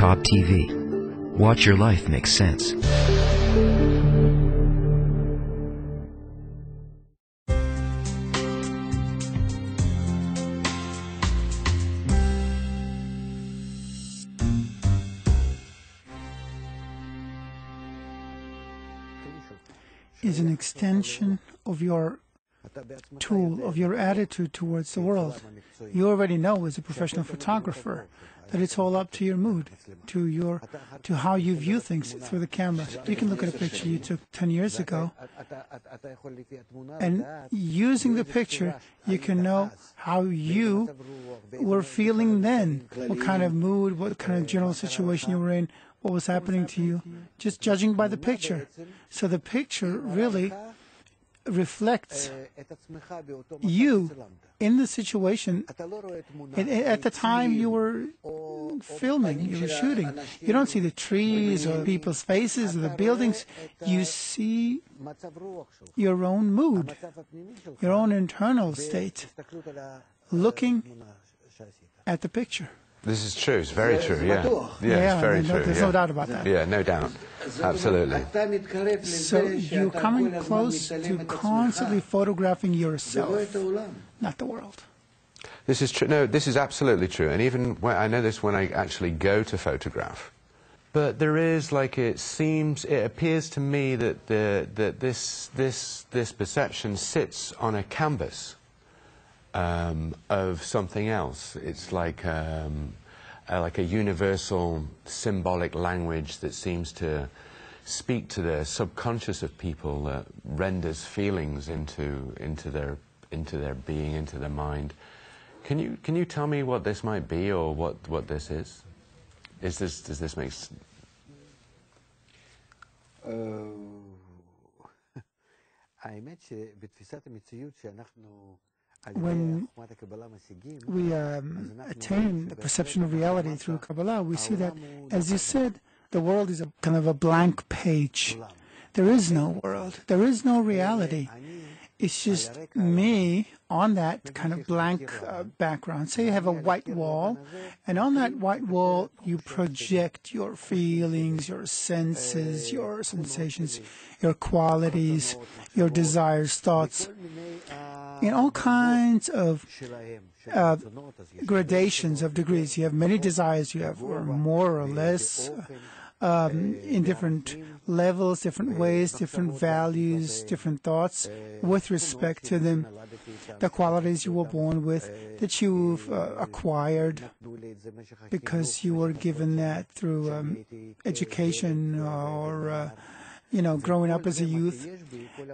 Cobb TV. Watch your life make sense. Is an extension of your tool, of your attitude towards the world. You already know as a professional photographer that it's all up to your mood, to how you view things through the camera. You can look at a picture you took 10 years ago, and using the picture, you can know how you were feeling then, what kind of mood, what kind of general situation you were in, what was happening to you, just judging by the picture. So the picture really reflects you in the situation at the time you were filming, you were shooting. You don't see the trees or people's faces or the buildings. You see your own mood, your own internal state, looking at the picture. This is true. It's very true. Yeah, it's very true. There's no doubt about that. Yeah, no doubt. Absolutely. So you're coming close to constantly photographing yourself, not the world. This is true. No, this is absolutely true. And even when, I know this when I actually go to photograph. But there is, like, it appears to me that this perception sits on a canvas of something else. It's like a universal symbolic language that seems to speak to the subconscious of people, that renders feelings into their being, into their mind. Can you tell me what this might be, or what this is? Does this make sense? When we attain the perception of reality through Kabbalah, we see that, as you said, the world is a kind of a blank page. There is no world. There is no reality. It's just me on that kind of blank background. Say you have a white wall, and on that white wall you project your feelings, your senses, your sensations, your qualities, your desires, thoughts, in all kinds of gradations of degrees. You have many desires, you have more or less, in different levels, different ways, different values, different thoughts with respect to them, the qualities you were born with, that you've acquired because you were given that through education or growing up as a youth.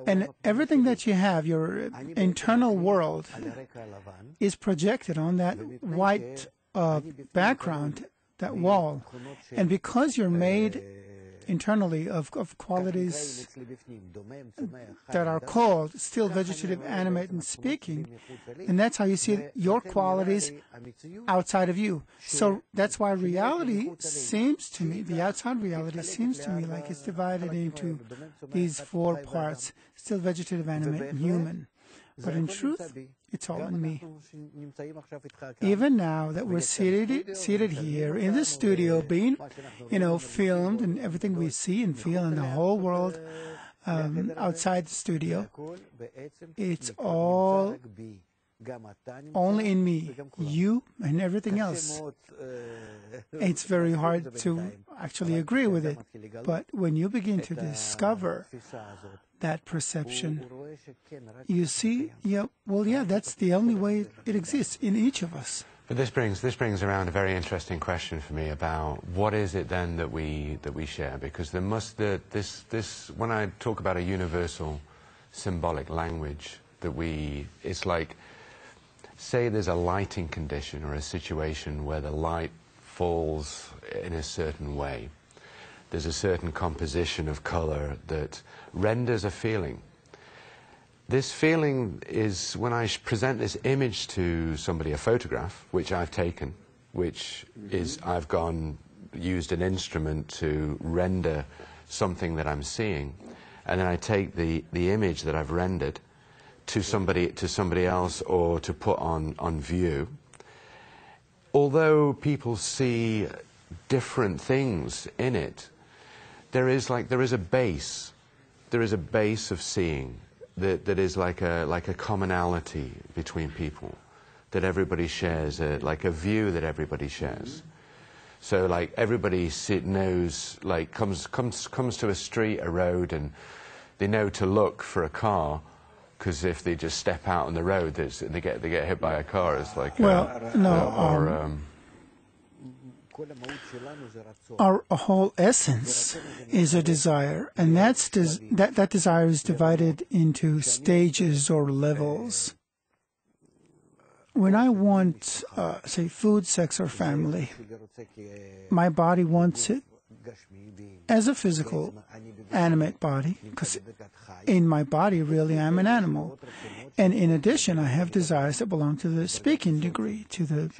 And everything that you have, your internal world, is projected on that white background, that wall. And because you're made internally of qualities that are called still, vegetative, animate, and speaking, and that's how you see your qualities outside of you. So that's why reality seems to me, the outside reality seems to me like it's divided into these four parts: still, vegetative, animate, and human. But in truth, it's all in me. Even now that we're seated here in the studio, being, filmed, and everything we see and feel in the whole world outside the studio, it's all only in me, you and everything else. It's very hard to actually agree with it, but when you begin to discover that perception, you see, that's the only way it exists in each of us. But this brings around a very interesting question for me about what is it then that we share, because when I talk about a universal symbolic language it's like, say there's a lighting condition or a situation where the light falls in a certain way. There's a certain composition of color that renders a feeling. This feeling is when I present this image to somebody, a photograph, which I've taken, which is, I've used an instrument to render something that I'm seeing, and then I take the image that I've rendered to somebody else, or to put on view. Although people see different things in it, there is a base. There is a base of seeing that is like a commonality between people that everybody shares, like a view that everybody shares. So like everybody knows, like comes to a street, a road, and they know to look for a car, because if they just step out on the road, they get hit by a car. It's like our whole essence is a desire, and that desire is divided into stages or levels. When I want, say, food, sex, or family, my body wants it as a physical, animate body, because in my body, really, I'm an animal. And in addition, I have desires that belong to the speaking degree, to the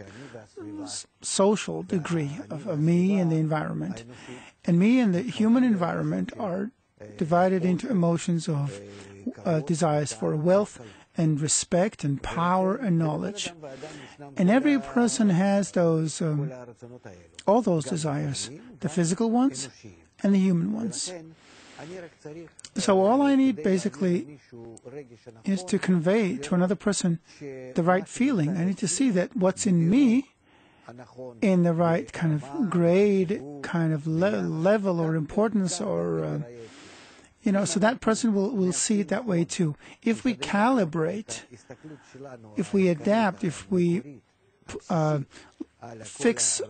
social degree of me and the environment. And me and the human environment are divided into emotions of desires for wealth and respect and power and knowledge. And every person has those, all those desires, the physical ones and the human ones. So all I need basically is to convey to another person the right feeling. I need to see that what's in me in the right kind of grade, kind of level or importance, or so that person will see it that way too. If we calibrate, if we adapt, if we fix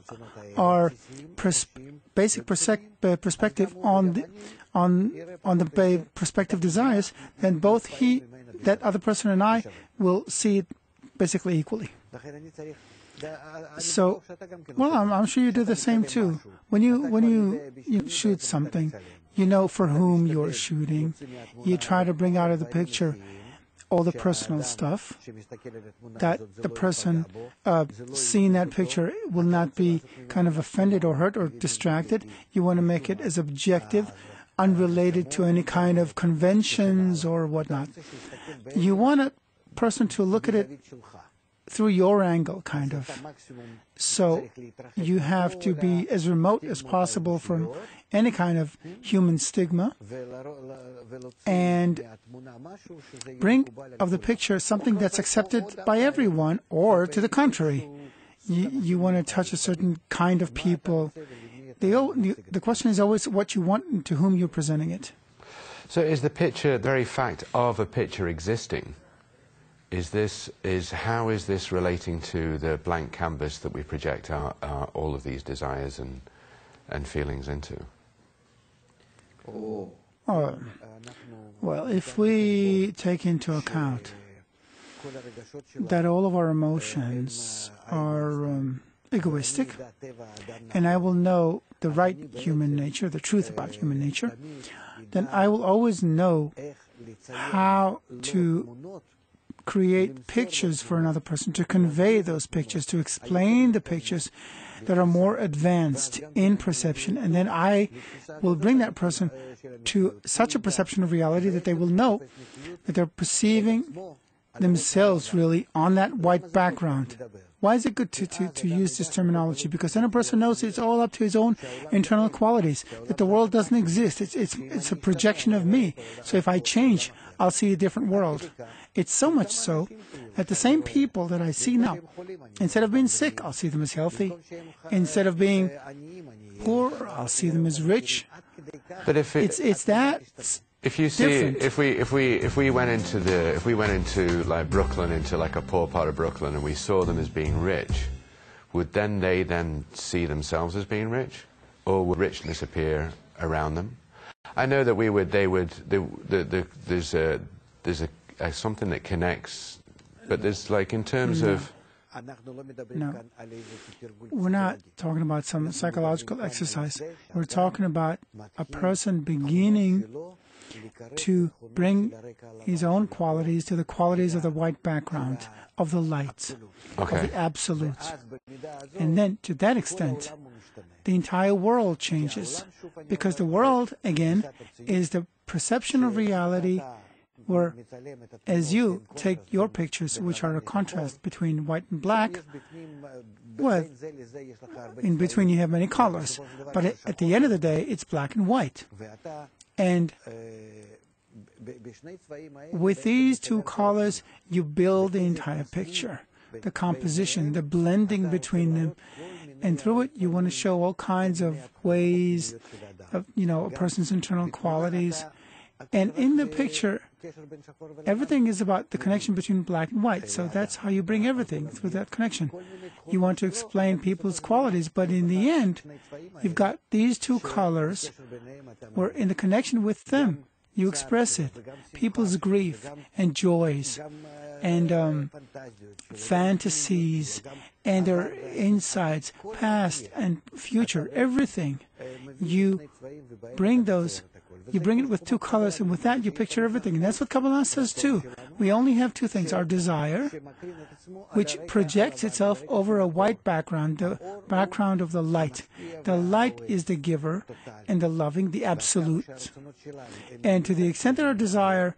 our basic perspective on the perspective desires, then both that other person and I will see it basically equally. So, well, I'm sure you do the same too. When you shoot something, you know for whom you're shooting. You try to bring out of the picture all the personal stuff, that the person seeing that picture will not be kind of offended or hurt or distracted. You want to make it as objective, unrelated to any kind of conventions or whatnot. You want a person to look at it through your angle, kind of. So you have to be as remote as possible from any kind of human stigma and bring of the picture something that's accepted by everyone, or to the contrary. You want to touch a certain kind of people. The question is always what you want and to whom you're presenting it. So is the picture, the very fact of a picture existing, how is this relating to the blank canvas that we project all of these desires and feelings into? Well, if we take into account that all of our emotions are egoistic, and I will know the right human nature, the truth about human nature, then I will always know how to create pictures for another person, to convey those pictures, to explain the pictures that are more advanced in perception. And then I will bring that person to such a perception of reality that they will know that they're perceiving themselves really on that white background. Why is it good to use this terminology? Because then a person knows it's all up to his own internal qualities, that the world doesn't exist. It's a projection of me. So if I change, I'll see a different world. It's so much so that the same people that I see now, instead of being sick, I'll see them as healthy. Instead of being poor, I'll see them as rich. But if it's that. If you see, if we went into like Brooklyn, into like a poor part of Brooklyn, and we saw them as being rich, would they then see themselves as being rich, or would richness appear around them? I know that there's something that connects, but there's like in terms of. No, we're not talking about some psychological exercise. We're talking about a person beginning to bring his own qualities to the qualities of the white background, of the light, of the absolute. And then, to that extent, the entire world changes. Because the world, again, is the perception of reality where as you take your pictures, which are a contrast between white and black, well, in between you have many colors, but at the end of the day, it's black and white. And with these two colors, you build the entire picture, the composition, the blending between them. And through it, you want to show all kinds of ways of, a person's internal qualities. And in the picture, everything is about the connection between black and white. So that's how you bring everything, through that connection. You want to explain people's qualities, but in the end, you've got these two colors where in the connection with them, you express it. People's grief and joys and fantasies and their insights, past and future, everything. You bring it with two colors, and with that you picture everything. And that's what Kabbalah says too. We only have two things: our desire, which projects itself over a white background, the background of the light. The light is the giver and the loving, the absolute. And to the extent that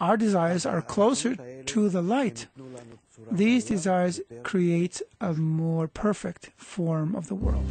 our desires are closer to the light, these desires create a more perfect form of the world.